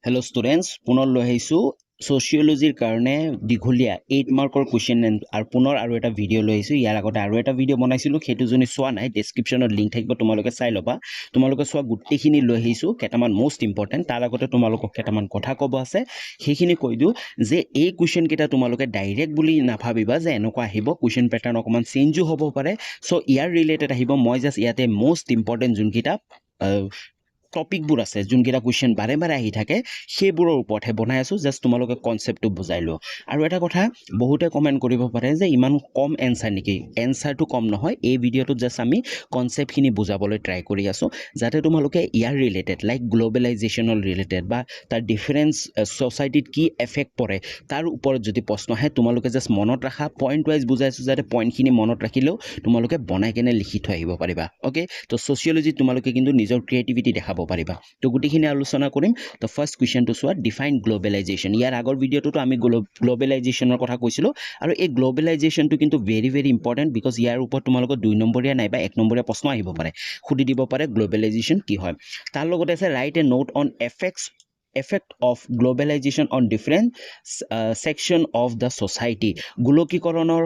Hello students, পুনৰ লৈ আহিছো sociology কাৰণে দীঘলীয়া 8 মাৰ্কৰ কোৱেশ্চন আৰু পুনৰ আৰু এটা ভিডিও লৈ আহিছো। ইয়াৰ আগতে আৰু এটা ভিডিও বনাইছিলো, সেইটো জনি চোৱা নাই, ডেসক্ৰিপচনত লিংক থাকিব, তোমালোকে চাই ল'বা। তোমালোকে চোৱা গোটেইখিনি লৈ আহিছো, কেইটামান মোস্ট ইম্পৰ্টেন্ট। তাৰ আগতে তোমালোকক কেইটামান কথা ক'ব আছে, সেইখিনি কৈ দিও যে এই কোৱেশ্চন কেইটা তোমালোকে ডাইৰেক্ট বুলি নাভাবিবা যে এনেকুৱা আহিব। কোৱেশ্চন প্যাটাৰ্ন অকমান চেঞ্জো হ'ব পাৰে, সো ইয়াৰ ৰিলেটেড আহিব। মই জাস্ট ইয়াতে মোস্ট ইম্পৰ্টেন্ট যোনকেইটা টপিকবোৰ আছে, যোনকেইটা কুৱেশ্যন বাৰে বাৰে আহি থাকে, সেইবোৰৰ ওপৰতহে বনাই আছো। জাষ্ট তোমালোকে কনচেপ্টটো বুজাই লওঁ। আৰু এটা কথা, বহুতে কমেণ্ট কৰিব পাৰে যে ইমান কম এনচাৰ নেকি? এনচাৰটো কম নহয়, এই ভিডিঅ'টোত জাষ্ট আমি কনচেপ্টখিনি বুজাবলৈ ট্ৰাই কৰি আছো, যাতে তোমালোকে ইয়াৰ ৰিলেটেড লাইক গ্ল'বেলাইজেশ্যনৰ ৰিলেটেড বা তাৰ ডিফাৰেঞ্চ ছ'চাইটিত কি এফেক্ট পৰে তাৰ ওপৰত যদি প্ৰশ্ন আহে, তোমালোকে জাষ্ট মনত ৰাখা। পইণ্ট ৱাইজ বুজাইছো, যাতে পইণ্টখিনি মনত ৰাখিলেও তোমালোকে বনাই কেনে লিখি থৈ আহিব পাৰিবা। অ'কে, তো ছ'চিয়লজিত তোমালোকে কিন্তু নিজৰ ক্ৰিয়েটিভিটি দেখাব পাৰিবা। তো গোটেইখিনি আলোচনা কৰিম। তো ফাৰ্ষ্ট কুৱেশ্যনটো চোৱা, ডিফাইন গ্ল'বেলাইজেশ্যন। ইয়াৰ আগৰ ভিডিঅ'টোতো আমি গ্ল'বেলাইজেশ্যনৰ কথা কৈছিলোঁ, আৰু এই গ্ল'বেলাইজেশ্যনটো কিন্তু ভেৰি ভেৰি ইম্পৰ্টেণ্ট, বিকজ ইয়াৰ ওপৰত তোমালোকৰ 2 নম্বৰীয়া নাইবা 1 নম্বৰীয়া প্ৰশ্ন আহিব পাৰে, সুধি দিব পাৰে গ্ল'বেলাইজেশ্যন কি হয়। তাৰ লগতে আছে right A note on effect of globalization on different section of the society. গোলকীকৰণৰ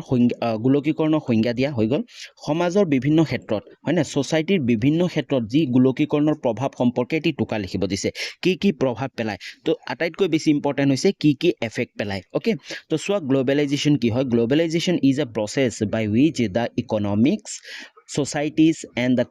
সংজ্ঞা দিয়া হৈ গ'ল। সমাজৰ বিভিন্ন ক্ষেত্ৰত, হয় না, ছ'চাইটিৰ বিভিন্ন ক্ষেত্ৰত যি গোলকীকৰণৰ প্ৰভাৱ সম্পৰ্কে এটি টোকা লিখিব দিছে। কি প্ৰভাৱ পেলায়, তো আটাইতকৈ বেছি ইম্পৰ্টেণ্ট হৈছে কি এফেক্ট পেলায়। অ'কে, তো চোৱা গ্ল'বেলাইজেশ্যন কি হয়। Globalisation is a process by which the economics, societies and the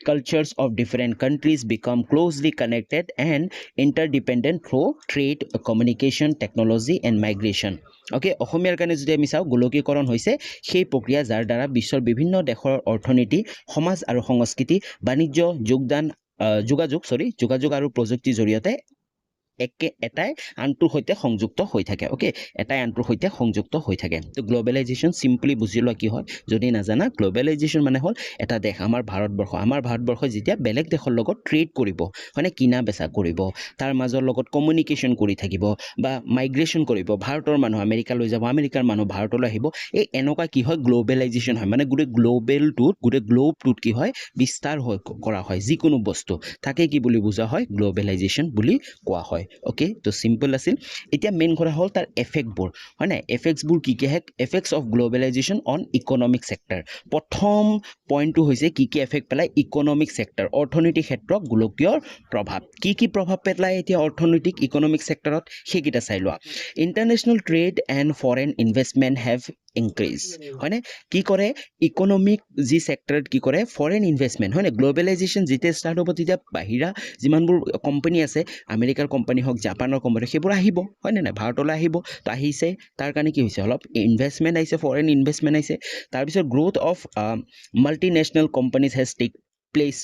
cultures of different countries become closely connected and interdependent through trade, communication, technology and migration. Okay, অসমীয়াৰ কাৰণে যদি আমি চাওঁ, গোলকীকৰণ হৈছে সেই প্ৰক্ৰিয়া যাৰ দ্বাৰা বিশ্বৰ বিভিন্ন দেশৰ অৰ্থনীতি, সমাজ আৰু সংস্কৃতি, বাণিজ্য, যোগাযোগ আৰু প্ৰযুক্তিৰ জৰিয়তে এটাই আনটোৰ সৈতে সংযুক্ত হৈ থাকে। অ'কে, এটাই আনটোৰ সৈতে সংযুক্ত হৈ থাকে। তো গ্ল'বেলাইজেশ্যন চিম্পলি বুজি লোৱা কি হয়, যদি নাজানা, গ্ল'বেলাইজেশ্যন মানে হ'ল এটা দেশ, আমাৰ ভাৰতবৰ্ষই যেতিয়া বেলেগ দেশৰ লগত ট্ৰেড কৰিব, মানে কিনা বেচা কৰিব, তাৰ মাজৰ লগত কমিউনিকেশ্যন কৰি থাকিব বা মাইগ্ৰেশ্যন কৰিব, ভাৰতৰ মানুহ আমেৰিকালৈ যাব, আমেৰিকাৰ মানুহ ভাৰতলৈ আহিব, এই এনেকুৱা কি হয়, গ্ল'বেলাইজেশ্যন হয়। মানে গোটেই গ্ল'বটোত কি হয়, বিস্তাৰ কৰা হয় যিকোনো বস্তু, তাকে কি বুলি বুজা হয়, গ্ল'বেলাইজেশ্যন বুলি কোৱা হয়। অ'কে, তো চিম্পল আছিল। এতিয়া মেইন কথা হ'ল তাৰ এফেক্টবোৰ, হয় নাই। এফেক্টছবোৰ কি আহে, effects of globalisation on economic sector. প্ৰথম পইণ্টটো হৈছে কি এফেক্ট পেলায়, ইকনমিক চেক্টৰ, অৰ্থনৈতিক ক্ষেত্ৰত গোলকীয় প্ৰভাৱ। কি প্ৰভাৱ পেলায় এতিয়া অৰ্থনৈতিক ইকনমিক চেক্টৰত, সেইকেইটা চাই লোৱা। International trade and foreign investment have increase, হয়নে। কি কৰে, ইকনমিক যি চেক্টৰত কি কৰে, ফৰেন ইনভেষ্টমেণ্ট, হয়নে। গ্ল'বেলাইজেশ্যন যেতিয়া ষ্টাৰ্ট হ'ব, তেতিয়া বাহিৰা যিমানবোৰ কোম্পানী আছে, আমেৰিকাৰ কোম্পানী হওক, জাপানৰ কোম্পানী, সেইবোৰ আহিব, হয়নে নাই, ভাৰতলৈ আহিব। তো আহিছে, তাৰ কাৰণে কি হৈছে, অলপ ইনভেষ্টমেণ্ট আহিছে, ফৰেন ইনভেষ্টমেণ্ট আহিছে। তাৰপিছত growth of multinational companies has take place.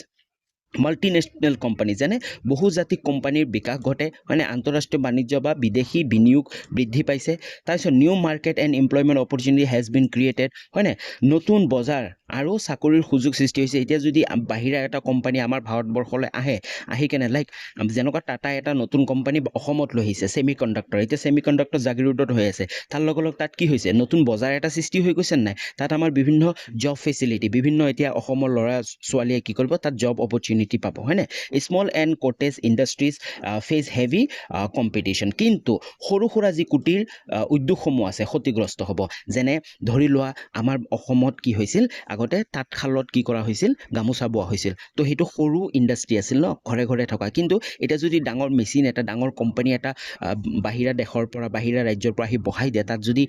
Multinational company যেনে বহুজাতিক কোম্পানীৰ বিকাশ ঘটে, মানে আন্তঃৰাষ্ট্ৰীয় বাণিজ্য বা বিদেশী বিনিয়োগ বৃদ্ধি পাইছে। তাৰপিছত new market and employment opportunity has been created, হয়নে, নতুন বজাৰ আৰু চাকৰিৰ সুযোগ সৃষ্টি হৈছে। এতিয়া যদি বাহিৰা এটা কোম্পানী আমাৰ ভাৰতবৰ্ষলৈ আহি কেনে লাইক যেনেকুৱা টাটা এটা নতুন কোম্পানী অসমত লৈ আহিছে, ছেমি কণ্ডাক্টৰ, এতিয়া ছেমি কণ্ডাক্টৰ জাগিৰোডত হৈ আছে, তাৰ লগত তাত কি হৈছে, নতুন বজাৰ এটা সৃষ্টি হৈ গৈছে নাই, তাত আমাৰ বিভিন্ন জব ফেচিলিটি, বিভিন্ন এতিয়া অসমৰ ল'ৰা ছোৱালীয়ে কি কৰিব, তাত জব অপৰচুনিটি পাব, হয়নে। Small and cottage industries face heavy competition. কিন্তু সৰু সুৰা যি কুটিৰ উদ্যোগসমূহ আছে, ক্ষতিগ্ৰস্ত হ'ব। যেনে ধৰি লোৱা, আমাৰ অসমত কি হৈছিল, আগতে তাঁতশালত কি কৰা হৈছিল, গামোচা বোৱা হৈছিল। তো সেইটো সৰু ইণ্ডাষ্ট্ৰি আছিল ন, ঘৰে ঘৰে থকা। কিন্তু এতিয়া যদি ডাঙৰ মেচিন এটা, ডাঙৰ কোম্পানী এটা বাহিৰা দেশৰ পৰা, বাহিৰা ৰাজ্যৰ পৰা আহি বহাই দিয়ে, তাত যদি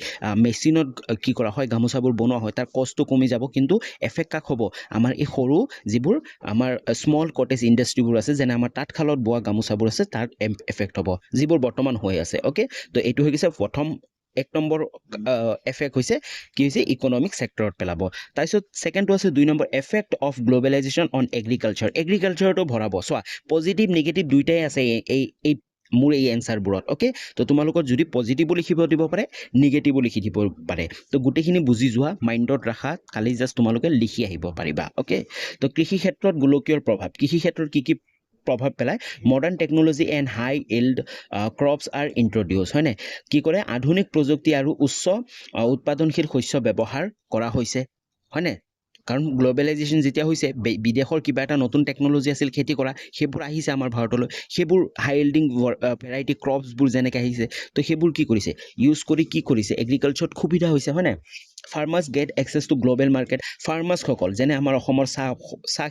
মেচিনত কি কৰা হয়, গামোচাবোৰ বনোৱা হয়, তাৰ কষ্টটো কমি যাব। কিন্তু এফেক্ট কাক হ'ব, আমাৰ এই সৰু যিবোৰ আমাৰ স্মল কটেজ ইণ্ডাষ্ট্ৰিবোৰ আছে, যেনে আমাৰ তাঁতশালত বোৱা গামোচাবোৰ আছে, তাৰ এফেক্ট হ'ব, যিবোৰ বৰ্তমান হৈ আছে। অ'কে, তো এইটো হৈ গৈছে প্ৰথম 1 নম্বৰ এফেক্ট হৈছে কি হৈছে, ইকনমিক চেক্টৰত পেলাব। তাৰপিছত ছেকেণ্ডটো আছে 2 number, effect of globalisation on agriculture. এগ্ৰিকালচাৰটো ভৰাব। চোৱা, পজিটিভ নিগেটিভ দুইটাই আছে মোৰ এই এনচাৰবোৰত। অ'কে, তো তোমালোকৰ যদি পজিটিভো লিখিব দিব পাৰে, নিগেটিভো লিখি দিব পাৰে। তো গোটেইখিনি বুজি যোৱা, মাইণ্ডত ৰাখা, খালি জাষ্ট তোমালোকে লিখি আহিব পাৰিবা। অ'কে, তো কৃষি ক্ষেত্ৰত গোলকীয় প্ৰভাৱ, কৃষি ক্ষেত্ৰত কি প্ৰভাৱ পেলায়, modern technology and high yield crops are introduce, হয়নে। কি কৰে, আধুনিক প্ৰযুক্তি আৰু উচ্চ উৎপাদনশীল শস্য ব্যৱহাৰ কৰা হৈছে, হয়নে। কাৰণ গ্লোবেলাইজেশ্যন যেতিয়া হৈছে বিদেশৰ কিবা এটা নতুন টেকন'লজি আছিল খেতি কৰা সেইবোৰ আহিছে আমাৰ ভাৰতলৈ সেইবোৰ হাই ইল্ডিং ভেৰাইটি ক্ৰপছবোৰ যেনেকৈ আহিছে তো সেইবোৰ কি কৰিছে ইউজ কৰি কি কৰিছে এগ্ৰিকালচাৰত সুবিধা হৈছে হয় নাই farmers get access to global market ফাৰ্মাৰ্ছসকল যেনে আমাৰ অসমৰ চাহ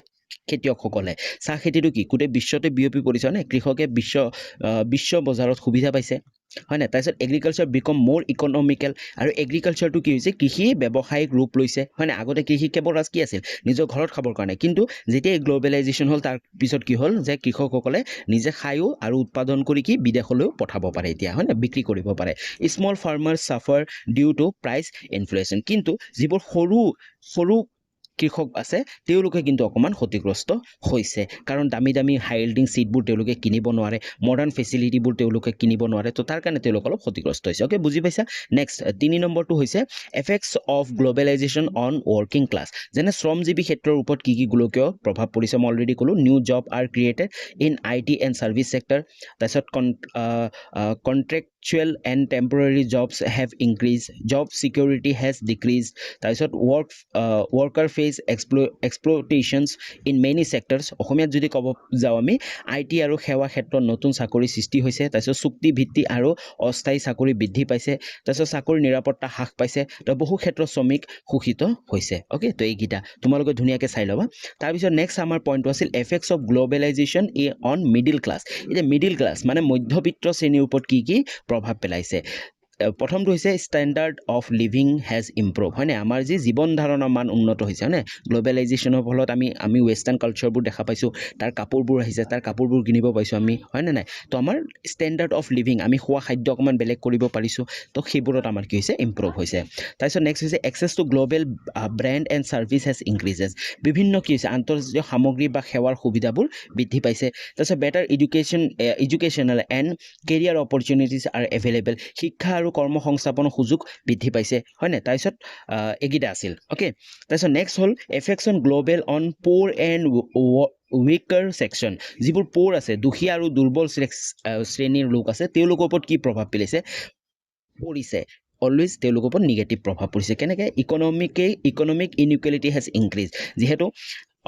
খেতিয়কসকলে চাহ খেতিটো কি গোটেই বিশ্বতে বিয়পি পৰিছে হয় নাই কৃষকে বিশ্ব বজাৰত সুবিধা পাইছে হয় নাই তাৰপিছত এগ্ৰিকালচাৰ বিকম মোৰ ইকনমিকেল আৰু এগ্ৰিকালচাৰটো কি হৈছে কৃষি ব্যৱসায়িক ৰূপ লৈছে হয় নাই আগতে কৃষি কেৱল কি আছিল নিজৰ ঘৰত খাবৰ কাৰণে কিন্তু যেতিয়া গ্লোবেলাইজেশ্যন হ'ল তাৰ পিছত কি হ'ল যে কৃষকসকলে নিজে খায়ো আৰু উৎপাদন কৰি কি বিদেশলৈও পঠাব পাৰে এতিয়া হয় নাই বিক্ৰী কৰিব পাৰে small farmer suffer due to price inflation কিন্তু যিবোৰ সৰু কৃষক আছে তেওঁলোকে কিন্তু অকণমান ক্ষতিগ্ৰস্ত হৈছে কাৰণ দামী দামী হাই ইল্ডিং চিটবোৰ তেওঁলোকে কিনিব নোৱাৰে মডাৰ্ণ ফেচিলিটিবোৰ তেওঁলোকে কিনিব নোৱাৰে তো তাৰ কাৰণে তেওঁলোক অলপ ক্ষতিগ্ৰস্ত হৈছে অ'কে বুজি পাইছা নেক্সট 3 নম্বৰটো হৈছে effects of globalisation on working class যেনে শ্ৰমজীৱী ক্ষেত্ৰৰ ওপৰত কি কি গোলকীয় প্ৰভাৱ পৰিছে মই অলৰেডি ক'লোঁ new job are created in IT and service sector তাৰপিছত contractual and temporary jobs have increase job security has decrease তাৰপিছত worker face exploitations in many sectors অসমীয়াত যদি ক'ব যাওঁ আমি IT আৰু সেৱা ক্ষেত্ৰত নতুন চাকৰি সৃষ্টি হৈছে তাৰপিছত চুক্তিভিত্তি আৰু অস্থায়ী চাকৰি বৃদ্ধি পাইছে তাৰপিছত চাকৰিৰ নিৰাপত্তা হ্ৰাস পাইছে তো বহু ক্ষেত্ৰত শ্ৰমিক শোষিত হৈছে অ'কে তো এইকেইটা তোমালোকে ধুনীয়াকৈ চাই ল'বা তাৰপিছত নেক্সট আমাৰ পইণ্টটো আছিল effects of globalisation on middle class এতিয়া মিডিল ক্লাছ মানে মধ্যবিত্ত শ্ৰেণীৰ ওপৰত কি কি প্ৰভাৱ পেলাইছে প্ৰথমটো হৈছে standard of living has improve হয় নাই আমাৰ যি জীৱন ধাৰণৰ মান উন্নত হৈছে হয় নাই গ্লোবেলাইজেশ্যনৰ ফলত আমি ৱেষ্টাৰ্ণ কালচাৰবোৰ দেখা পাইছোঁ তাৰ কাপোৰবোৰ আহিছে তাৰ কাপোৰবোৰ কিনিব পাইছোঁ আমি হয় নে নাই তো আমাৰ ষ্টেণ্ডাৰ্ড অফ লিভিং আমি খোৱা খাদ্য অকণমান বেলেগ কৰিব পাৰিছোঁ তো সেইবোৰত আমাৰ কি হৈছে ইম্প্ৰুভ হৈছে তাৰপিছত নেক্সট হৈছে access to global brand and service has increases বিভিন্ন কি হৈছে আন্তঃৰাষ্ট্ৰীয় সামগ্ৰী বা সেৱাৰ সুবিধাবোৰ বৃদ্ধি পাইছে তাৰপিছত better educational and career opportunities are available শিক্ষা আৰু কৰ্মসংস্থাপনৰ সুযোগ বৃদ্ধি পাইছে হয় নাই তাৰপিছত এইকেইটা আছিল অ'কে তাৰপিছত নেক্সট হ'ল effects on global on poor and weaker section যিবোৰ প'ৰ আছে দুখীয়া আৰু দুৰ্বল শ্ৰেণীৰ লোক আছে তেওঁলোকৰ ওপৰত কি প্ৰভাৱ পৰিছে অলৱেজ তেওঁলোকৰ ওপৰত নিগেটিভ প্ৰভাৱ পৰিছে কেনেকৈ ইকনমিক ইনইকুৱেলিটি হেজ ইনক্ৰিজ যিহেতু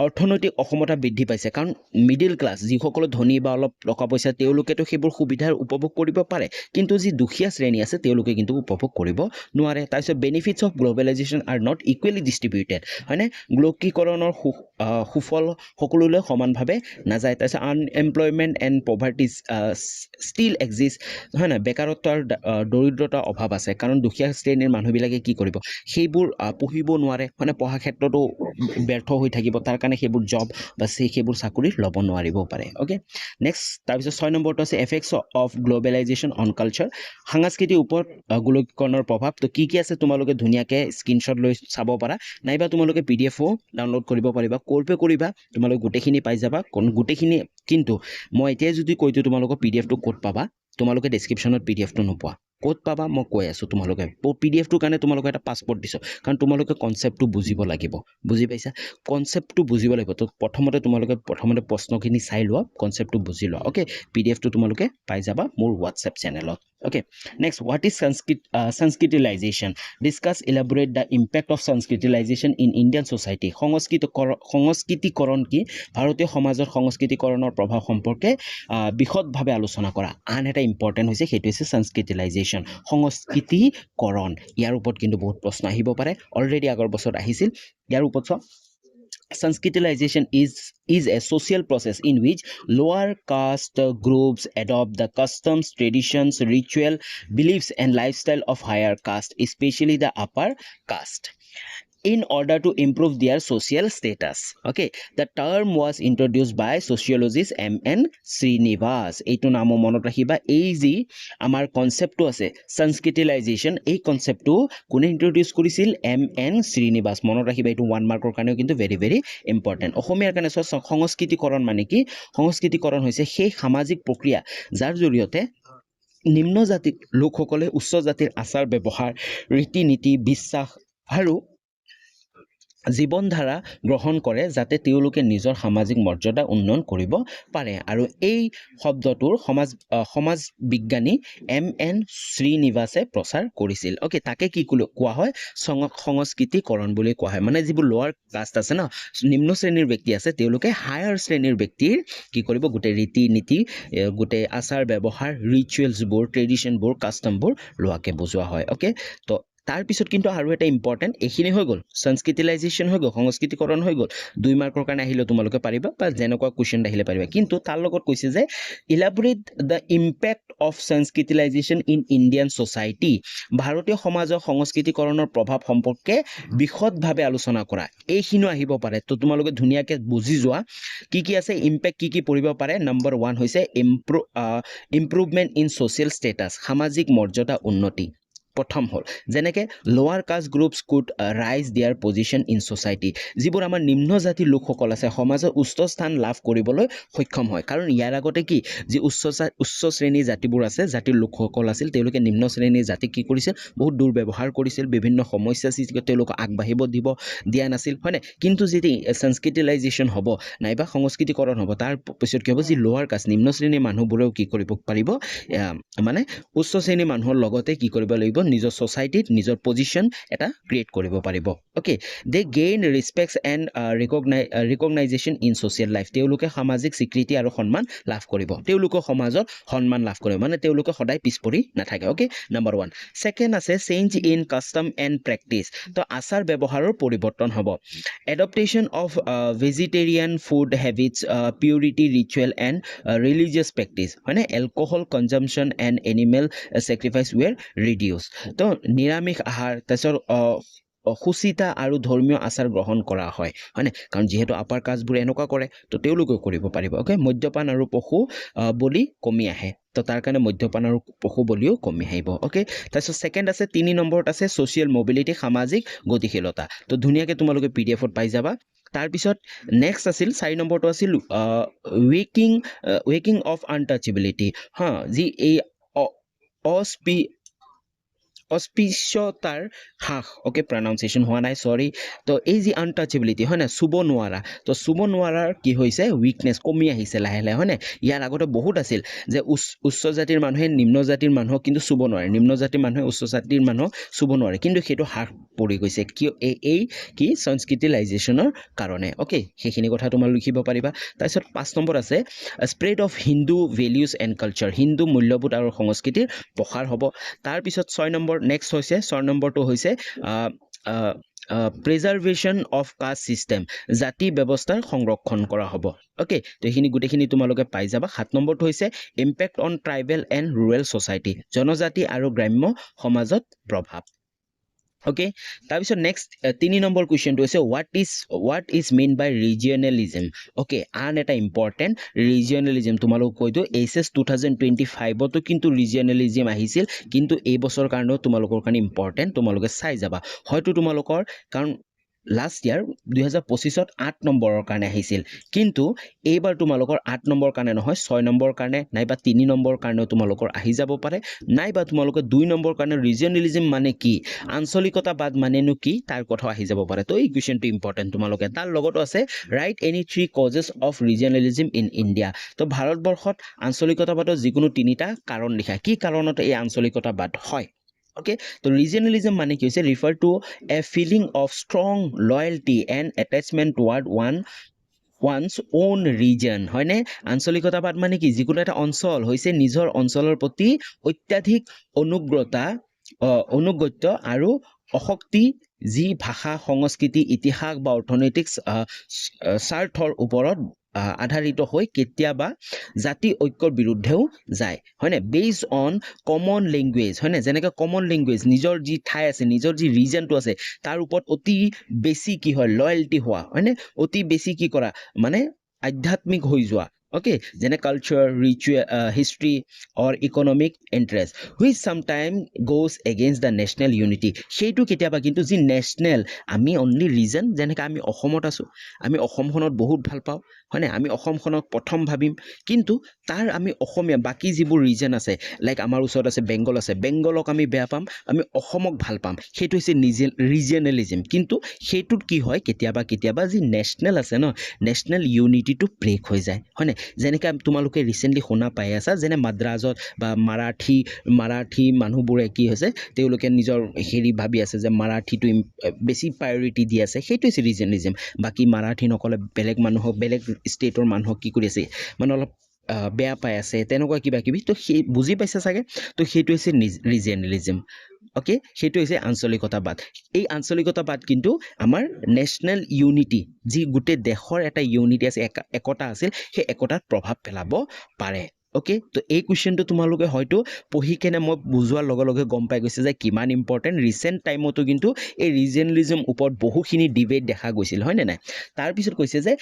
অৰ্থনৈতিক অসমতা বৃদ্ধি পাইছে কাৰণ মিডিল ক্লাছ যিসকল ধনী বা অলপ টকা পইচা তেওঁলোকেতো সেইবোৰ সুবিধাৰ উপভোগ কৰিব পাৰে কিন্তু যি দুখীয়া শ্ৰেণী আছে তেওঁলোকে কিন্তু উপভোগ কৰিব নোৱাৰে তাৰপিছত benefits of globalisation are not equally distributed হয়নে গোলকীকৰণৰ সুফল সকলোলৈ সমানভাৱে নাযায় তাৰপিছত unemployment and poverty still exist হয় নাই বেকাৰত্ব আৰু দৰিদ্ৰতাৰ অভাৱ আছে কাৰণ দুখীয়া শ্ৰেণীৰ মানুহবিলাকে কি কৰিব সেইবোৰ পঢ়িব নোৱাৰে মানে পঢ়া ক্ষেত্ৰতো ব্যৰ্থ হৈ থাকিব তাৰ কাৰণে সেইবোৰ জব বা সেইবোৰ চাকৰি ল'ব নোৱাৰিব পাৰে অ'কে নেক্সট তাৰপিছত 6 নম্বৰটো আছে effects of globalisation on culture সাংস্কৃতিক ওপৰত গোলকীকৰণৰ প্ৰভাৱ তো কি কি আছে তোমালোকে ধুনীয়াকৈ স্ক্ৰীনশ্বট লৈ চাব পাৰা নাইবা তোমালোকে PDF-ও ডাউনলোড কৰিব পাৰিবা ক'ৰ পৰা কৰিবা তোমালোকে গোটেইখিনি পাই যাবা গোটেইখিনি কিন্তু মই এতিয়াই যদি কৈ দিওঁ তোমালোকৰ PDF-টো ক'ত পাবা তোমালোকে ডেছক্ৰিপশ্যনত PDF-টো নোপোৱা ক'ত পাবা মই কৈ আছোঁ তোমালোকে PDF-টোৰ কাৰণে তোমালোকে এটা পাছপৰ্ট দিছোঁ কাৰণ তোমালোকে কনচেপ্টটো বুজিব লাগিব বুজি পাইছা কনচেপ্টটো বুজিব লাগিব তো প্ৰথমতে প্ৰশ্নখিনি চাই লোৱা কনচেপ্টটো বুজি লোৱা অ'কে PDF-টো তোমালোকে পাই যাবা মোৰ হোৱাটছএপ চেনেলত okay next what is Sanskritisation discuss elaborate the impact of Sanskritisation in Indian society সংস্কৃতিকৰণ কি ভাৰতীয় সমাজত সংস্কৃতিকৰণৰ প্ৰভাৱ সম্পৰ্কে বিশদভাৱে আলোচনা কৰা আন এটা ইম্পৰ্টেণ্ট হৈছে সেইটো হৈছে সংস্কৃতিলাইজেশ্যন সংস্কৃতিকৰণ ইয়াৰ ওপৰত কিন্তু বহুত প্ৰশ্ন আহিব পাৰে অলৰেডি আগৰ বছৰত আহিছিল ইয়াৰ ওপৰত Sanskritization is a social process in which lower caste groups adopt the customs, traditions, ritual, beliefs and lifestyle of higher caste, especially the upper caste, in order to improve their social status. Okay, the term was introduced by sociologist M.N. Srinivas. এইটো নাম মনত ৰাখিবা এই যি আমাৰ কনসেপ্টটো আছে সংস্কৃতিলাইজেশ্যন এই কনসেপ্টটো কোনে ইন্ট্ৰোডিউস কৰিছিল M.N. Srinivas মনত ৰাখিবা এইটো 1 মাৰ্কৰ কাৰণেও কিন্তু ভেৰি ভেৰি ইম্পৰ্টেণ্ট অসমীয়াৰ কাৰণে সংস্কৃতিকৰণ মানে কি সংস্কৃতিকৰণ হৈছে সেই সামাজিক প্ৰক্ৰিয়া যাৰ জৰিয়তে নিম্ন জাতিৰ লোকসকলে উচ্চ জাতিৰ আচাৰ ব্যৱহাৰ ৰীতি নীতি বিশ্বাস আৰু জীৱনধাৰা গ্ৰহণ কৰে যাতে তেওঁলোকে নিজৰ সামাজিক মৰ্যাদা উন্নয়ন কৰিব পাৰে আৰু এই শব্দটোৰ সমাজ বিজ্ঞানী MN শ্ৰীনিবাসে প্ৰচাৰ কৰিছিল ওকে তাকে কি কোৱা হয় সংস্কৃতিকৰণ বুলি কোৱা হয় মানে যিবোৰ লোৱাৰ কাষ্ট আছে ন নিম্ন শ্ৰেণীৰ ব্যক্তি আছে তেওঁলোকে হায়াৰ শ্ৰেণীৰ ব্যক্তিৰ কি কৰিব গোটেই ৰীতি নীতি গোটেই আচাৰ ব্যৱহাৰ ৰিচুৱেলছবোৰ ট্ৰেডিশ্যনবোৰ কাষ্টমবোৰ লোৱাকে বুজোৱা হয় ওকে তো তাৰ পিছত কিন্তু আৰু এটা ইম্পৰ্টেণ্ট এইখিনি হৈ গ'ল সংস্কৃতিলাইজেশ্যন হৈ গ'ল সংস্কৃতিকৰণ হৈ গ'ল 2 মাৰ্কৰ কাৰণে আহিলে তোমালোকে পাৰিবা বা যেনেকুৱা কুৱেশ্যন আহিলে পাৰিবা কিন্তু তাৰ লগত কৈছে যে elaborate the impact of Sanskritisation in Indian society ভাৰতীয় সমাজৰ সংস্কৃতিকৰণৰ প্ৰভাৱ সম্পৰ্কে বিশদভাৱে আলোচনা কৰা এইখিনিও আহিব পাৰে তো তোমালোকে ধুনীয়াকৈ বুজি যোৱা কি আছে ইম্পেক্ট কি পৰিব পাৰে নম্বৰ 1 হৈছে ইম্প্ৰুভমেণ্ট ইন ছ'চিয়েল ষ্টেটাছ সামাজিক মৰ্যাদা উন্নতি প্ৰথম হ'ল যেনেকৈ লোৱাৰ কাষ্ট গ্ৰুপছ কুড ৰাইজ দিয়াৰ পজিশ্যন ইন ছ'চাইটি যিবোৰ আমাৰ নিম্ন জাতিৰ লোকসকল আছে সমাজৰ উচ্চ স্থান লাভ কৰিবলৈ সক্ষম হয় কাৰণ ইয়াৰ আগতে কি যি উচ্চ শ্ৰেণীৰ জাতিবোৰ আছে জাতিৰ লোকসকল আছিল তেওঁলোকে নিম্ন শ্ৰেণীৰ জাতিক কি কৰিছিল বহুত দুৰ্ব্যৱহাৰ কৰিছিল বিভিন্ন সমস্যা সৃষ্টি কৰি তেওঁলোকক আগবাঢ়িব দিয়া নাছিল হয়নে কিন্তু যদি সংস্কৃতিলাইজেশ্যন হ'ব নাইবা সংস্কৃতিকৰণ হ'ব তাৰ পিছত কি হ'ব যি লোৱাৰ কাষ্ট নিম্ন শ্ৰেণীৰ মানুহবোৰেও কি কৰিব পাৰিব মানে উচ্চ শ্ৰেণীৰ মানুহৰ লগতে কি কৰিব লাগিব নিজৰ ছ'চাইটিত নিজৰ পজিশ্যন এটা ক্ৰিয়েট কৰিব পাৰিব okay they gain respects and recognition in social life তেওঁলোকে সামাজিক স্বীকৃতি আৰু সন্মান লাভ কৰিব তেওঁলোকৰ সমাজত সন্মান লাভ কৰিব মানে তেওঁলোকে সদায় পিছ পৰি নাথাকে ওকে নম্বৰ 1 ছেকেণ্ড আছে change in custom and practice তো আচাৰ ব্যৱহাৰৰ পৰিৱৰ্তন হ'ব adaptation of vegetarian food habits purity ritual and religious practice হয়নে alcohol consumption and animal sacrifice were reduce তো নিৰামিষ আহাৰ তাৰপিছত সুচিতা আৰু ধৰ্মীয় আচাৰ গ্ৰহণ কৰা হয়নে কাৰণ যিহেতু আপাৰ কাষ্টবোৰে এনেকুৱা কৰে তো তেওঁলোকেও কৰিব পাৰিব ওকে মদ্যপান আৰু পশু বলি কমি আহে তো তাৰ কাৰণে মদ্যপান আৰু পশু বলিও কমি আহিব ওকে তাৰপিছত ছেকেণ্ড আছে 3 নম্বৰত আছে ছ'চিয়েল মবিলিটি সামাজিক গতিশীলতা তো ধুনীয়াকৈ তোমালোকে PDF-ত পাই যাবা তাৰপিছত নেক্সট আছিল 4 নম্বৰটো আছিল ৱেকিং অফ আনটাচেবিলিটি যি এই অস্পৃশ্যতাৰ হ্ৰাস ওকে প্ৰনাউন্সিয়েশ্যন হোৱা নাই সৰি তো এই যি আনটাচেবিলিটি হয় না চুব নোৱাৰা তো চুব নোৱাৰাৰ কি হৈছে উইকনেছ কমি আহিছে লাহে লাহে হয়নে ইয়াৰ আগতে বহুত আছিল যে উচ্চ জাতিৰ মানুহে নিম্ন জাতিৰ মানুহক কিন্তু চুব নোৱাৰে নিম্ন জাতিৰ মানুহে উচ্চ জাতিৰ মানুহক চুব নোৱাৰে কিন্তু সেইটো হ্ৰাস পৰি গৈছে কিয় এই কি সংস্কৃতিলাইজেশ্যনৰ কাৰণে ওকে সেইখিনি কথা তোমালোকে লিখিব পাৰিবা তাৰপিছত 5 নম্বৰ আছে spread of Hindu values and culture Hindu মূল্যবোধ আৰু সংস্কৃতিৰ প্ৰসাৰ হ'ব তাৰপিছত 6 নম্বৰ নেক্সট হৈছে 6 নম্বৰটো হৈছে প্ৰিজাৰ্ভেশ্যন অফ কাষ্ট ছিষ্টেম জাতি ব্যৱস্থাৰ সংৰক্ষণ কৰা হ'ব ওকে তো এইখিনি গোটেইখিনি তোমালোকে পাই যাবা 7 নম্বৰটো হৈছে impact on tribal and rural society জনজাতি আৰু গ্ৰাম্য সমাজত প্ৰভাৱ ওকে তাৰপিছত নেক্সট 3 নম্বৰ কুৱেশ্যনটো হৈছে what is mean by regionalism okay আন এটা ইম্পৰ্টেণ্ট ৰিজিয়নেলিজম তোমালোক কৈ দিওঁ HS 2025তো কিন্তু ৰিজিয়নেলিজম আহিছিল কিন্তু এই বছৰ কাৰণেও তোমালোকৰ কাৰণে ইম্পৰ্টেণ্ট তোমালোকে চাই যাবা হয়তো তোমালোকৰ কাৰণ লাষ্ট ইয়াৰ 2025ত 8 নম্বৰৰ কাৰণে আহিছিল কিন্তু এইবাৰ তোমালোকৰ 8 নম্বৰ কাৰণে নহয় 6 নম্বৰ কাৰণে নাইবা 3 নম্বৰ কাৰণেও তোমালোকৰ আহি যাব পাৰে নাইবা তোমালোকে 2 নম্বৰ কাৰণে ৰিজিয়নেলিজম মানে কি আঞ্চলিকতাবাদ মানেনো কি তাৰ কথা আহি যাব পাৰে তো এই কুৱেশ্যনটো ইম্পৰ্টেণ্ট তোমালোকে তাৰ লগতো আছে right any 3 causes of regionalism in India তো ভাৰতবৰ্ষত আঞ্চলিকতাবাদৰ যিকোনো 3টা কাৰণ লিখা কি কাৰণত এই আঞ্চলিকতাবাদ হয় ওকে তো ৰিজিয়নেলিজম মানে কি হৈছে refer to a feeling of strong loyalty and attachment toward one's own region হয়নে আঞ্চলিকতাবাদ মানে কি যিকোনো এটা অঞ্চল হৈছে নিজৰ অঞ্চলৰ প্ৰতি অত্যাধিক অনুগত্য আৰু অশক্তি যি ভাষা সংস্কৃতি ইতিহাস বা অৰ্থনৈতিক স্বাৰ্থৰ ওপৰত আধাৰিত হৈ কেতিয়াবা জাতি ঐক্যৰ বিৰুদ্ধেও যায় হয়নে বেছড অন কমন লেংগুৱেজ হয়নে যেনেকৈ কমন লেংগুৱেজ নিজৰ যি ঠাই আছে নিজৰ যি ৰিজনটো আছে তাৰ ওপৰত অতি বেছি কি হয় লয়েলটি হোৱা হয়নে অতি বেছি কি কৰা মানে আধ্যাত্মিক হৈ যোৱা Okay, যেনে culture, ritual, history, or economic interest, which sometimes goes against the national unity. সেইটো কেতিয়াবা কিন্তু যি নেশ্যনেল আমি অনলি ৰিজন যেনেকৈ আমি অসমত আছোঁ, আমি অসমখনত বহুত ভাল পাওঁ হয়নে, আমি অসমখনক প্ৰথম ভাবিম, কিন্তু তাৰ আমি অসমীয়া বাকী যিবোৰ ৰিজন আছে, লাইক আমাৰ ওচৰত আছে বেংগল আছে, বেংগলক আমি বেয়া পাম, আমি অসমক ভাল পাম, সেইটো হৈছে ৰিজনেলিজিম। কিন্তু সেইটোত কি হয় কেতিয়াবা কেতিয়াবা যি নেশ্যনেল আছে ন, নেশ্যনেল ইউনিটিটো ব্ৰেক হৈ যায় হয়নে। যেনেকৈ তোমালোকে ৰিচেণ্টলি শুনা পাই আছা যেনে মাদ্ৰাজত বা মাৰাঠী মানুহবোৰে কি হৈছে, তেওঁলোকে নিজৰ হেৰি ভাবি আছে যে মাৰাঠীটো বেছি প্ৰায়ৰিটি দি আছে, সেইটো হৈছে ৰিজনেলিজিম। বাকী মাৰাঠী নকলে বেলেগ মানুহক, বেলেগ ষ্টেটৰ মানুহক কি কৰি আছে মানে অলপ বেয়া পাই আছে, তেনেকুৱা কিবা কিবি। তো সেই বুজি পাইছে চাগে, তো সেইটো হৈছে ৰিজনেলিজিম। অ'কে, সেইটো হৈছে আঞ্চলিকতাবাদ। এই আঞ্চলিকতাবাদ কিন্তু আমাৰ নেশ্যনেল ইউনিটি, যি গোটেই দেশৰ এটা ইউনিটি আছে, একতা আছিল, সেই একতাত প্ৰভাৱ পেলাব পাৰে। অ'কে, তো এই কুৱেশ্যনটো তোমালোকে হয়তো পঢ়ি কেনে মই বুজোৱাৰ লগে লগে গম পাই গৈছে যে কিমান ইম্পৰ্টেণ্ট। ৰিচেণ্ট টাইমতো কিন্তু এই ৰিজনেলিজিম ওপৰত বহুখিনি ডিবেট দেখা গৈছিল হয়নে নাই। তাৰপিছত কৈছে যে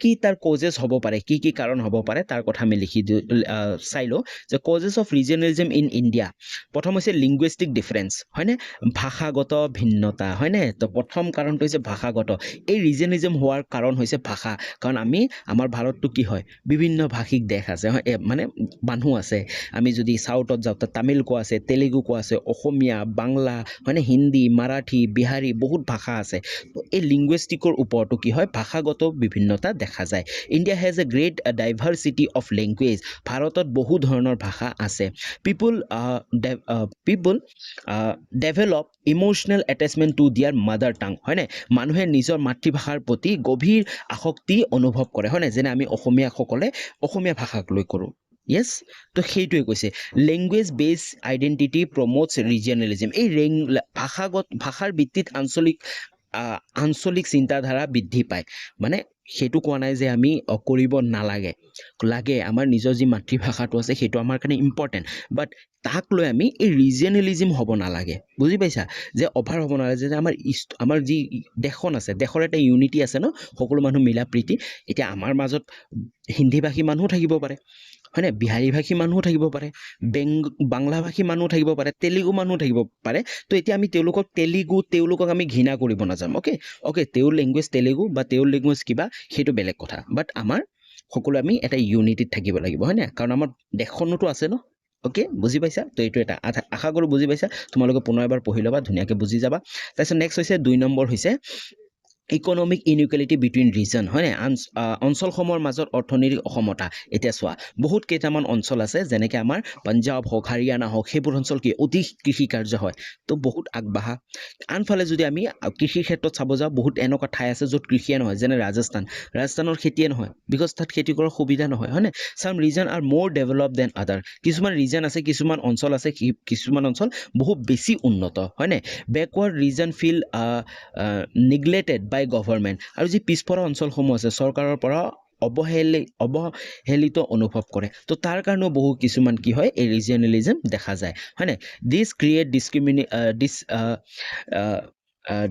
কি তাৰ কজেছ হ'ব পাৰে, কি কাৰণ হ'ব পাৰে, তাৰ কথা আমি লিখি দিওঁ, চাই লওঁ যে কজেছ অফ ৰিজনেলিজিম ইন ইণ্ডিয়া। প্ৰথম হৈছে লিংগুইষ্টিক ডিফাৰেঞ্চ হয়নে, ভাষাগত ভিন্নতা হয়নে। তো প্ৰথম কাৰণটো হৈছে ভাষাগত। এই ৰিজনেলিজিম হোৱাৰ কাৰণ হৈছে ভাষা, কাৰণ আমাৰ ভাৰতটো কি হয়, বিভিন্ন ভাষিক দেশ আছে হয়, মানে মানুহ আছে। আমি যদি চাউথত যাওঁ তাত তামিল কোৱা আছে, তেলেগু কোৱা আছে, অসমীয়া, বাংলা হয়নে, হিন্দী, মাৰাঠী, বিহাৰী, বহুত ভাষা আছে। তো এই লিংগুইষ্টিকৰ ওপৰতো কি হয়, ভাষাগত বিভিন্নতা দেখা যায়। India has a great diversity of language. ভাৰতত বহু ধৰণৰ ভাষা আছে। People develop emotional attachment to their mother tongue হয়নে। মানুহে নিজৰ মাতৃভাষাৰ প্ৰতি গভীৰ আসক্তি অনুভৱ কৰে হয়নে, যেনে আমি অসমীয়াসকলে অসমীয়া ভাষাক লৈ কৰোঁ। য়েছ, তো সেইটোৱে কৈছে লেংগুৱেজ বেছ আইডেণ্টিটি প্ৰমোটছ ৰিজনেলিজিম। এই ভাষাৰ ভিত্তিত আঞ্চলিক চিন্তাধাৰা বৃদ্ধি পায়। মানে সেইটো কোৱা নাই যে আমি কৰিব নালাগে, লাগে। আমাৰ নিজৰ যি মাতৃভাষাটো আছে সেইটো আমাৰ কাৰণে ইম্পৰ্টেণ্ট, বাট তাক লৈ আমি এই ৰিজনেলিজিম হ'ব নালাগে। বুজি পাইছা, যে অভাৰ হ'ব নালাগে, যে আমাৰ যি দেশখন আছে, দেশৰ এটা ইউনিটি আছে ন, সকলো মানুহ মিলা প্ৰীতি। এতিয়া আমাৰ মাজত হিন্দীভাষী মানুহো থাকিব পাৰে হয়নে, বিহাৰীভাষী মানুহো থাকিব পাৰে, বাংলাভাষী মানুহ থাকিব পাৰে, তেলেগু মানুহ থাকিব পাৰে। তো এতিয়া আমি তেওঁলোকক আমি ঘৃণা কৰিব নাযাম। অ'কে, তেওঁৰ লেংগুৱেজ তেলেগু বা তেওঁৰ লেংগুৱেজ কিবা, সেইটো বেলেগ কথা, বাট আমাৰ সকলো আমি এটা ইউনিটিত থাকিব লাগিব হয় নাই, কাৰণ আমাৰ দেশখনোতো আছে ন। অ'কে, বুজি পাইছা, তো এইটো এটা আশা কৰোঁ বুজি পাইছা। তোমালোকে পুনৰ এবাৰ পঢ়ি ল'বা, ধুনীয়াকৈ বুজি যাবা। তাৰপিছত নেক্সট হৈছে 2 নম্বৰ হৈছে ইকনমিক ইনইকুৱেলিটি বিটুইন ৰিজন হয়নে, অঞ্চলসমূহৰ মাজত অৰ্থনৈতিক অসমতা। এতিয়া চোৱা, বহুত কেইটামান অঞ্চল আছে যেনেকৈ আমাৰ পাঞ্জাৱ হওক, হাৰিয়ানা হওক, সেইবোৰ অঞ্চল কি অতি কৃষিকাৰ্য হয়, তো বহুত আগবাঢ়া। আনফালে যদি আমি কৃষিৰ ক্ষেত্ৰত চাব যাওঁ, বহুত এনেকুৱা ঠাই আছে য'ত কৃষিয়ে নহয়, যেনে ৰাজস্থানৰ খেতিয়ে নহয়, বিকজ তাত খেতি কৰাৰ সুবিধা নহয় হয়নে। চাম ৰিজন আৰ মোৰ ডেভেলপ দেন আদাৰ। কিছুমান ৰিজন আছে, কিছুমান অঞ্চল আছে, কিছুমান অঞ্চল বহুত বেছি উন্নত হয়নে। বেকৱাৰ্ড ৰিজন ফিল নিগলেক্টেড বাই গভৰ্ণমেণ্ট। আৰু যি পিছপৰা অঞ্চলসমূহ আছে, চৰকাৰৰ পৰা অৱহেলিত অনুভৱ কৰে। তো তাৰ কাৰণেও বহু কিছুমান কি হয়, এই ৰিজনেলিজিম দেখা যায় হয়নে। দিছ ক্ৰিয়েট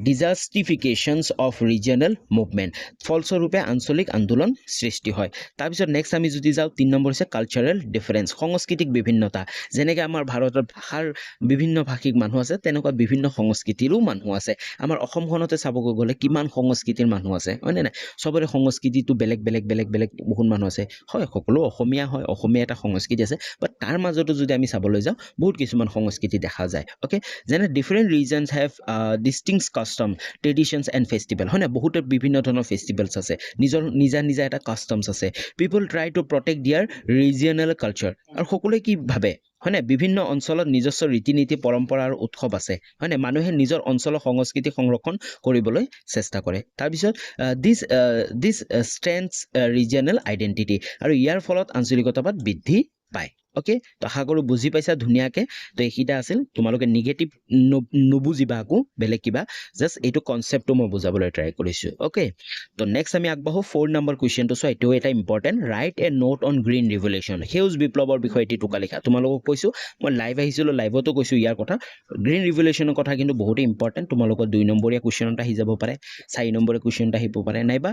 ডিজাষ্টিফিকেশ্যনছ অফ ৰিজনেল মুভমেণ্ট। ফলস্বৰূপে আঞ্চলিক আন্দোলন সৃষ্টি হয়। তাৰপিছত নেক্সট আমি যদি যাওঁ, 3 নম্বৰ হৈছে কালচাৰেল ডিফাৰেঞ্চ, সাংস্কৃতিক বিভিন্নতা। যেনেকৈ আমাৰ ভাৰতৰ ভাষাৰ বিভিন্ন ভাষিক মানুহ আছে, তেনেকুৱা বিভিন্ন সংস্কৃতিৰো মানুহ আছে। আমাৰ অসমখনতে চাবগৈ গ'লে কিমান সংস্কৃতিৰ মানুহ আছে হয়নে নাই। চবৰে সংস্কৃতিটো বেলেগ বেলেগ বহুত মানুহ আছে হয়, সকলো অসমীয়া হয়, অসমীয়া এটা সংস্কৃতি আছে, বাট তাৰ মাজতো যদি আমি চাবলৈ যাওঁ বহুত কিছুমান সংস্কৃতি দেখা যায়। অ'কে, যেনে different regions have distinct custom, traditions and festival হয় নাই। বহুতো বিভিন্ন ধৰণৰ ফেষ্টিভেলছ আছে, নিজা এটা কাষ্টমছ আছে। পিপল ট্ৰাই টু প্ৰটেক্ট দিয়াৰ ৰিজিয়নেল কালচাৰ। আৰু সকলোৱে কি ভাবে হয়নে, বিভিন্ন অঞ্চলত নিজস্ব ৰীতি নীতি, পৰম্পৰা আৰু উৎসৱ আছে হয়নে। মানুহে নিজৰ অঞ্চলৰ সংস্কৃতি সংৰক্ষণ কৰিবলৈ চেষ্টা কৰে। তাৰপিছত দিছ ষ্ট্ৰেন্থছ ৰিজিয়নেল আইডেণ্টিটি, আৰু ইয়াৰ ফলত আঞ্চলিকতাবাদ বৃদ্ধি পায়। ওকে তো আশা কৰোঁ বুজি পাইছা ধুনীয়াকৈ তো এইকেইটা আছিল তোমালোকে নিগেটিভ নুবুজিবা আকৌ বেলেগ কিবা জাষ্ট এইটো কনচেপ্টটো মই বুজাবলৈ ট্ৰাই কৰিছোঁ ওকে তো নেক্সট আমি আগবাঢ়ো 4 নম্বৰ কুৱেশ্যনটো চোৱা এইটো এটা important right A note on green revolution সেউজ বিপ্লৱৰ বিষয়ে এটি টোকা লিখা তোমালোকক কৈছোঁ মই লাইভ আহিছিলোঁ লাইভতো কৈছোঁ ইয়াৰ কথা গ্ৰীণ ৰিভলিউশ্যনৰ কথা কিন্তু বহুতেই ইম্পৰ্টেণ্ট তোমালোকৰ 2 নম্বৰীয়া কুৱেশ্যনত আহি যাব পাৰে 4 নম্বৰীয়া কুৱেশ্যনত আহিব পাৰে নাইবা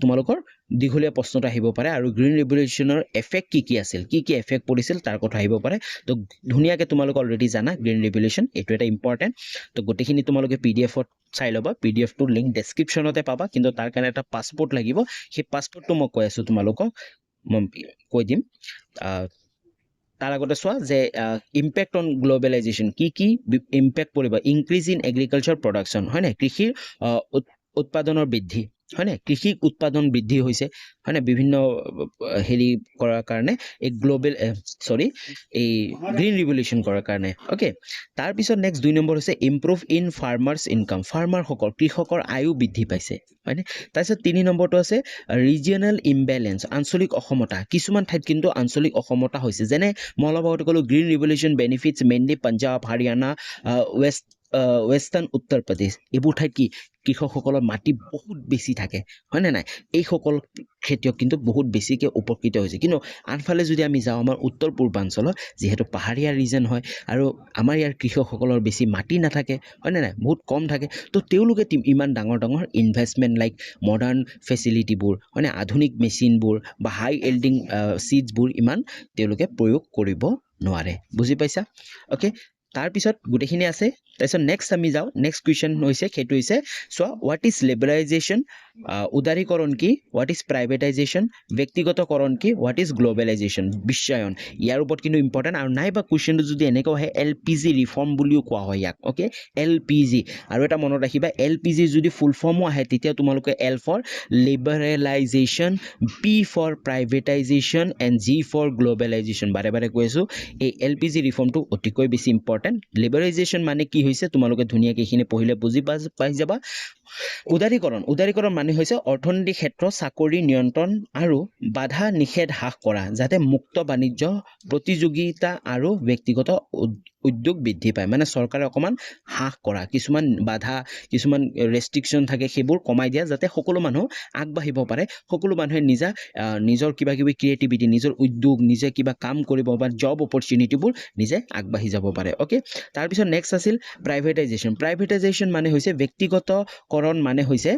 তোমালোকৰ দীঘলীয়া প্ৰশ্নত আহিব পাৰে আৰু গ্ৰীণ ৰিভলিউশ্যনৰ এফেক্ট কি আছিল কি এফেক্ট পৰিছিল তাৰ কথা আহিব পাৰে তো ধুনীয়াকৈ তোমালোকে অলৰেডি জানা গ্ৰীণ ৰিভলিউশ্যন এইটো এটা ইম্পৰ্টেণ্ট তো গোটেইখিনি তোমালোকে পিডিএফত চাই ল'বা পিডিএফটোৰ লিংক ডেছক্ৰিপশ্যনতে পাবা কিন্তু তাৰ কাৰণে এটা পাছপোৰ্ট লাগিব সেই পাছপোৰ্টটো মই কৈ আছোঁ তোমালোকক মই কৈ দিম তাৰ আগতে চোৱা যে ইম্পেক্ট অন গ্ল'বেলাইজেশ্যন কি ইম্পেক্ট পৰিব ইনক্ৰিজ ইন এগ্ৰিকালচাৰ প্ৰডাকশ্যন হয় নাই কৃষিৰ উৎপাদনৰ বৃদ্ধি হয় নাই কৃষি উৎপাদন বৃদ্ধি হৈছে হয় নাই বিভিন্ন হেৰি কৰাৰ কাৰণে এই এই গ্ৰীণ ৰিভলিউশ্যন কৰাৰ কাৰণে অ'কে তাৰপিছত নেক্সট 2 নম্বৰ হৈছে ইম্প্ৰুভ ইন ফাৰ্মাৰ্ছ ইনকাম ফাৰ্মাৰসকল কৃষকৰ আয়ু বৃদ্ধি পাইছে হয়নে তাৰপিছত 3 নম্বৰটো আছে ৰিজিয়নেল ইমবেলেঞ্চ আঞ্চলিক অসমতা কিছুমান ঠাইত কিন্তু আঞ্চলিক অসমতা হৈছে যেনে মই অলপ আগতে ক'লোঁ green revolution benefits mainly Punjab Haryana western Uttar Pradesh এইবোৰ ঠাইত কি কৃষকসকলৰ মাটি বহুত বেছি থাকে হয়নে নাই এইসকল খেতিয়ক কিন্তু বহুত বেছিকৈ উপকৃত হৈছে কিন্তু আনফালে যদি আমি যাওঁ আমাৰ উত্তৰ পূৰ্বাঞ্চলত যিহেতু পাহাৰীয়া ৰিজন হয় আৰু আমাৰ ইয়াৰ কৃষকসকলৰ বেছি মাটি নাথাকে হয়নে নাই বহুত কম থাকে তো তেওঁলোকে ইমান ডাঙৰ ইনভেষ্টমেণ্ট লাইক মডাৰ্ণ ফেচিলিটিবোৰ হয়নে আধুনিক মেচিনবোৰ বা হাই এল্ডিং চিডছবোৰ ইমান তেওঁলোকে প্ৰয়োগ কৰিব নোৱাৰে বুজি পাইছা অ'কে তাৰপিছত গোটেইখিনি আছে তাৰপিছত নেক্সট আমি যাওঁ নেক্সট কুৱেশ্যন হৈছে সেইটো হৈছে চোৱা হোৱাট ইজ লিবাৰেলাইজেশ্যন উদাৰীকৰণ কি হোৱাট ইজ প্ৰাইভেটাইজেশ্যন ব্যক্তিগতকৰণ কি হোৱাট ইজ গ্ল'বেলাইজেশ্যন বিশ্বায়ন ইয়াৰ ওপৰত কিন্তু ইম্পৰ্টেণ্ট আৰু নাইবা কুৱেশ্যনটো যদি এনেকৈ আহে LPG ৰিফৰ্ম বুলিও কোৱা হয় ইয়াক অ'কে LPG আৰু এটা মনত ৰাখিবা LPG যদি ফুল ফৰ্মো আহে তেতিয়া তোমালোকে L for liberalisation P for privatisation and G for globalisation বাৰে বাৰে কৈ আছোঁ এই LPG ৰিফৰ্মটো অতিকৈ বেছি ইম্পৰ্টেণ্ট লিবাৰেলাইজেশ্যন মানে কি হৈছে তোমালোকে ধুনীয়াকৈ এইখিনি পঢ়িলে বুজি পাই যাবা উদাৰীকৰণ মানে হৈছে অৰ্থনৈতিক ক্ষেত্ৰ চাকৰি নিয়ন্ত্ৰণ আৰু বাধা নিষেধ হ্ৰাস কৰা যাতে মুক্ত বাণিজ্য প্ৰতিযোগিতা আৰু ব্যক্তিগত উদ্যোগ বৃদ্ধি পায় মানে চৰকাৰে অকণমান হ্ৰাস কৰা কিছুমান বাধা কিছুমান ৰেষ্ট্ৰিকশ্যন থাকে সেইবোৰ কমাই দিয়া যাতে সকলো মানুহ আগবাঢ়িব পাৰে সকলো মানুহে নিজৰ কিবা কিবি ক্ৰিয়েটিভিটি নিজৰ উদ্যোগ নিজে কিবা কাম কৰিব বা জব অপৰচুনিটিবোৰ নিজে আগবাঢ়ি যাব পাৰে অ'কে তাৰপিছত নেক্সট আছিল প্ৰাইভেটাইজেশ্যন মানে হৈছে ব্যক্তিগতকৰণ মানে হৈছে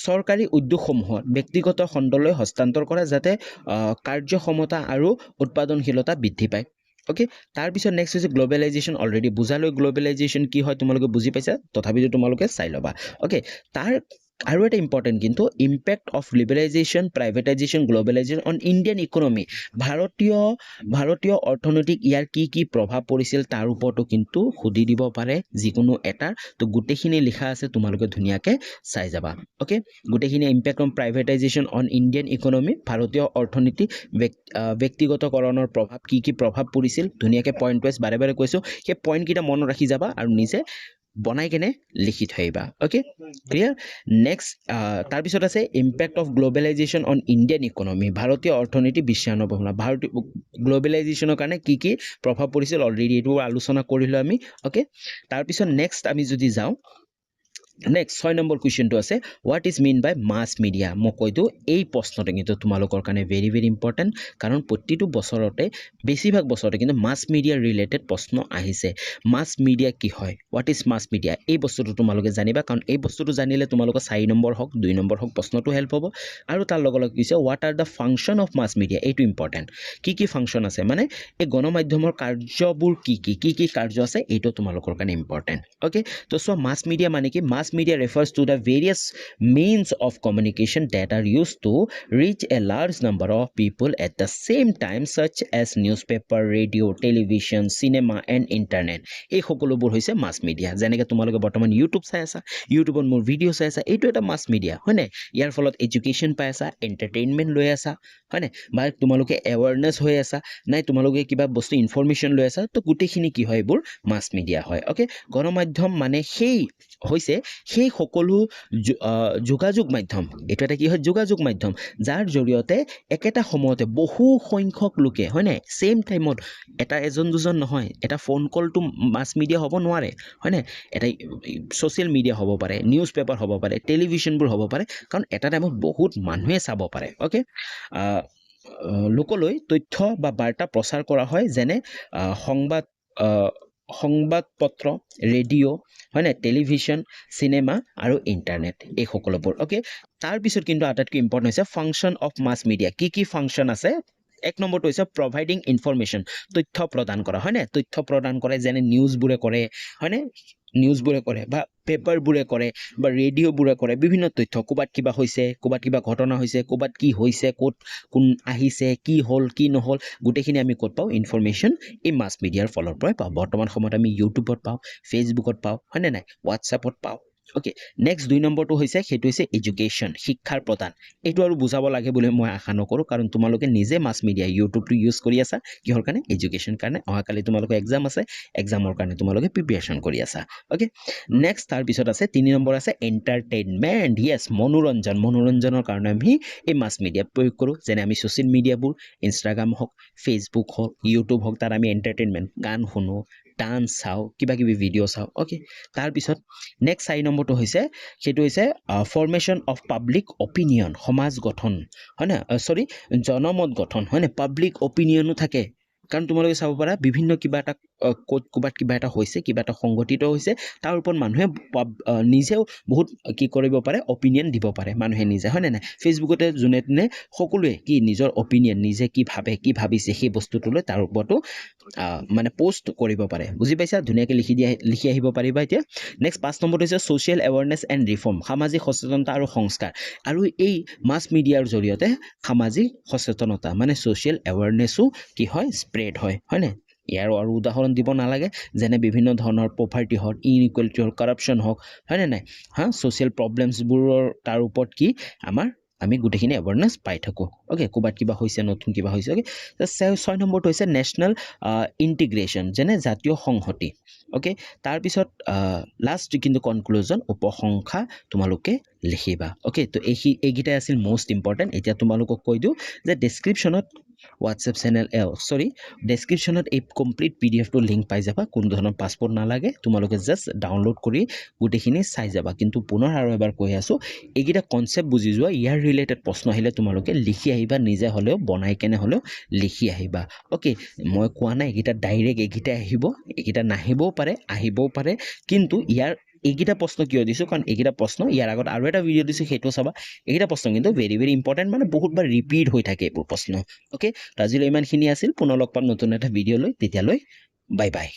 চৰকাৰী উদ্যোগসমূহত ব্যক্তিগত খণ্ডলৈ হস্তান্তৰ কৰা যাতে কাৰ্যক্ষমতা আৰু উৎপাদনশীলতা বৃদ্ধি পায় অ'কে তাৰপিছত নেক্সট হৈছে গ্ল'বেলাইজেশ্যন অলৰেডি বুজালৈ গ্ল'বেলাইজেশ্যন কি হয় তোমালোকে বুজি পাইছা তথাপিতো তোমালোকে চাই ল'বা অ'কে তাৰ আৰু এটা ইম্পৰ্টেণ্ট কিন্তু impact of liberalisation privatisation globalisation on Indian economy ভাৰতীয় অৰ্থনৈতিক ইয়াৰ কি প্ৰভাৱ পৰিছিল তাৰ ওপৰতো কিন্তু সুধি দিব পাৰে যিকোনো এটাৰ তো গোটেইখিনি লিখা আছে তোমালোকে ধুনীয়াকৈ চাই যাবা অ'কে গোটেইখিনি impact on privatisation on Indian economy ভাৰতীয় অৰ্থনীতি ব্যক্তিগতকৰণৰ প্ৰভাৱ কি প্ৰভাৱ পৰিছিল ধুনীয়াকৈ পইণ্ট ৱাইজ বাৰে বাৰে কৈছোঁ সেই পইণ্টকেইটা মনত ৰাখি যাবা আৰু নিজে বনাই কেনে লিখি থৈ আহিবা অ'কে ক্লিয়াৰ নেক্সট তাৰপিছত আছে impact of globalisation on Indian economy ভাৰতীয় অৰ্থনীতি বিশ্বায়নৰ সম্ভাৱনা ভাৰতীয় গ্ল'বেলাইজেশ্যনৰ কাৰণে কি প্ৰভাৱ পৰিছিল অলৰেডি এইটো আলোচনা কৰিলোঁ আমি অ'কে তাৰপিছত নেক্সট আমি যদি যাওঁ নেক্সট 6 নম্বৰ কুৱেশ্যনটো আছে what is mean by mass media মই কৈ দিওঁ এই প্ৰশ্নটো কিন্তু তোমালোকৰ কাৰণে ভেৰি ভেৰি ইম্পৰ্টেণ্ট কাৰণ প্ৰতিটো বছৰতে বেছিভাগ বছৰতে কিন্তু মাছ মিডিয়া ৰিলেটেড প্ৰশ্ন আহিছে মাছ মিডিয়া কি হয় হোৱাট ইজ মাছ মিডিয়া এই বস্তুটো তোমালোকে জানিবা কাৰণ এই বস্তুটো জানিলে তোমালোকৰ 4 নম্বৰ হওক 2 নম্বৰ হওক প্ৰশ্নটো হেল্প হ'ব আৰু তাৰ লগে লগে কৈছে what are the function of mass media এইটো ইম্পৰ্টেণ্ট কি ফাংচন আছে মানে এই গণমাধ্যমৰ কাৰ্যবোৰ কি কাৰ্য আছে এইটো তোমালোকৰ কাৰণে ইম্পৰ্টেণ্ট অ'কে তো চোৱা মাছ মিডিয়া মানে কি মাছ media refers to the various means of communication that are used to reach a large number of people at the same time such as newspaper, radio, television, cinema and internet এই সকলোবোৰ হৈছে মাছ media যেনেকৈ তোমালোকে বৰ্তমান YouTube চাই আছা ইউটিউবত মোৰ ভিডিঅ' চাই আছা এইটো এটা মাছ মিডিয়া হয়নে ইয়াৰ ফলত এডুকেশ্যন পাই আছা এণ্টাৰটেইনমেণ্ট লৈ আছা হয়নে বা তোমালোকে এৱাৰনেছ হৈ আছা নাই তোমালোকে কিবা বস্তু ইনফৰমেশ্যন লৈ আছা তো গোটেইখিনি কি হয় এইবোৰ মাছ মিডিয়া হয় অ'কে গণমাধ্যম মানে সেই হৈছে সেই সকলো যোগাযোগ মাধ্যম এইটো এটা কি হয় যোগাযোগ মাধ্যম যাৰ জৰিয়তে একেটা সময়তে বহু সংখ্যক লোকে হয় নাই ছেম টাইমত এটা এজন দুজন নহয় এটা ফোন কলটো মাছ মিডিয়া হ'ব নোৱাৰে হয় নাই এটা ছ'চিয়েল মিডিয়া হ'ব পাৰে নিউজ পেপাৰ হ'ব পাৰে টেলিভিশ্যনবোৰ হ'ব পাৰে কাৰণ এটা টাইমত বহুত মানুহে চাব পাৰে অ'কে লোকলৈ তথ্য বা বাৰ্তা প্ৰচাৰ কৰা হয় যেনে সংবাদপত্ৰ ৰেডিঅ' হয় নাই টেলিভিশ্যন চিনেমা আৰু ইণ্টাৰনেট এই সকলোবোৰ অ'কে তাৰপিছত কিন্তু আটাইতকৈ ইম্পৰ্টেণ্ট হৈছে ফাংচন অফ মাছ মিডিয়া কি ফাংচন আছে এক নম্বৰটো হৈছে প্ৰভাইডিং ইনফৰমেশ্যন তথ্য প্ৰদান কৰা হয়নে তথ্য প্ৰদান কৰে যেনে নিউজবোৰে কৰে হয়নে নিউজবোৰে কৰে বা পেপাৰবোৰে কৰে বা ৰেডিঅ'বোৰে কৰে বিভিন্ন তথ্য ক'ৰবাত কিবা হৈছে ক'ৰবাত কিবা ঘটনা হৈছে ক'ৰবাত কি হৈছে ক'ত কোন আহিছে কি হ'ল কি নহ'ল গোটেইখিনি আমি ক'ত পাওঁ ইনফৰমেশ্যন এই মাছ মিডিয়াৰ ফলৰ পৰাই পাওঁ বৰ্তমান সময়ত আমি ইউটিউবত পাওঁ ফেচবুকত পাওঁ হয়নে নাই হোৱাটছএপত পাওঁ অ'কে নেক্সট 2 নম্বৰটো হৈছে সেইটো হৈছে এডুকেশ্যন শিক্ষাৰ প্ৰদান এইটো আৰু বুজাব লাগে বুলি মই আশা নকৰোঁ কাৰণ তোমালোকে নিজে মাছ মিডিয়া ইউটিউবটো ইউজ কৰি আছা কিহৰ কাৰণে এডুকেশ্যন কাৰণে অহাকালি তোমালোকৰ এক্সাম আছে এক্সামৰ কাৰণে তোমালোকে প্ৰিপেৰেশ্যন কৰি আছা অ'কে নেক্সট তাৰপিছত আছে 3 নম্বৰ আছে এণ্টাৰটেইনমেণ্ট য়েছ মনোৰঞ্জনৰ কাৰণে আমি এই মাছ মিডিয়া প্ৰয়োগ কৰোঁ যেনে আমি ছ'চিয়েল মিডিয়াবোৰ ইনষ্টাগ্ৰাম হওক ফেচবুক হওক ইউটিউব হওক তাত আমি এণ্টাৰটেইনমেণ্ট গান শুনো ডান্স চাওঁ কিবা কিবি ভিডিঅ' চাওঁ অ'কে তাৰপিছত নেক্সট 4 নম্বৰটো হৈছে সেইটো হৈছে ফৰ্মেশ্যন অফ পাব্লিক অপিনিয়ন সমাজ গঠন হয় না জনমত গঠন হয় না পাব্লিক অপিনিয়নো থাকে কাৰণ তোমালোকে চাব পাৰা বিভিন্ন কিবা এটা ক'ৰবাত কিবা এটা হৈছে কিবা এটা সংঘটিত হৈছে তাৰ ওপৰত মানুহে নিজেও বহুত কি কৰিব পাৰে অপিনিয়ন দিব পাৰে মানুহে নিজে হয় নে নাই ফেচবুকতে যোনে তোনে সকলোৱে কি নিজৰ অপিনিয়ন নিজে কি ভাবে কি ভাবিছে সেই বস্তুটো লৈ তাৰ ওপৰতো মানে পোষ্ট কৰিব পাৰে বুজি পাইছা ধুনীয়াকৈ লিখি আহিব পাৰিবা এতিয়া নেক্সট 5 নম্বৰটো হৈছে ছ'চিয়েল এৱাৰনেছ এণ্ড ৰিফৰ্ম সামাজিক সচেতনতা আৰু সংস্কাৰ আৰু এই মাছ মিডিয়াৰ জৰিয়তে সামাজিক সচেতনতা মানে ছ'চিয়েল এৱাৰনেছো কি হয় স্প্ৰেড হয় নে ইয়াৰ আৰু উদাহৰণ দিব নালাগে যেনে বিভিন্ন ধৰণৰ পভাৰ্টি হওক ইনইকুৱেলিটি হওক কাৰাপশ্যন হওক হয়নে নাই ছ'চিয়েল প্ৰব্লেমছবোৰৰ তাৰ ওপৰত কি আমি গোটেইখিনি এৱাৰনেছ পাই থাকোঁ অ'কে ক'ৰবাত কিবা হৈছে নতুন কিবা হৈছে অ'কে 6 নম্বৰটো হৈছে নেশ্যনেল ইণ্টিগ্ৰেশ্যন যেনে জাতীয় সংহতি অ'কে তাৰপিছত লাষ্ট কিন্তু কনক্লুজন উপসংখ্যা তোমালোকে লিখিবা অ'কে তো এইকেইটাই আছিল মষ্ট ইম্পৰ্টেণ্ট এতিয়া তোমালোকক কৈ দিওঁ যে ডেছক্ৰিপশ্যনত হোৱাটছএপ চেনেল ডেছক্ৰিপশ্যনত এই কমপ্লিট PDFটো লিংক পাই যাবা কোনো ধৰণৰ পাছপৰ্ট নালাগে তোমালোকে জাষ্ট ডাউনলোড কৰি গোটেইখিনি চাই যাবা কিন্তু পুনৰ আৰু এবাৰ কৈ আছোঁ এইকেইটা কনচেপ্ট বুজি যোৱা ইয়াৰ ৰিলেটেড প্ৰশ্ন আহিলে তোমালোকে লিখি আহিবা নিজে হ'লেও বনাই কেনে হ'লেও লিখি আহিবা অ'কে মই কোৱা নাই এইকেইটা ডাইৰেক্ট এইকেইটাই আহিব এইকেইটা নাহিবও পাৰে আহিবও পাৰে কিন্তু এইকেইটা প্ৰশ্ন কিয় দিছোঁ কাৰণ এইকেইটা প্ৰশ্ন ইয়াৰ আগত আৰু এটা ভিডিঅ' দিছোঁ সেইটো চাবা এইকেইটা প্ৰশ্ন কিন্তু ভেৰি ভেৰি ইম্পৰ্টেণ্ট মানে বহুতবাৰ ৰিপিট হৈ থাকে এইবোৰ প্ৰশ্ন অ'কে তো আজিলৈ ইমানখিনি আছিল পুনৰ লগ পাম নতুন এটা ভিডিঅ' লৈ তেতিয়ালৈ বাই বাই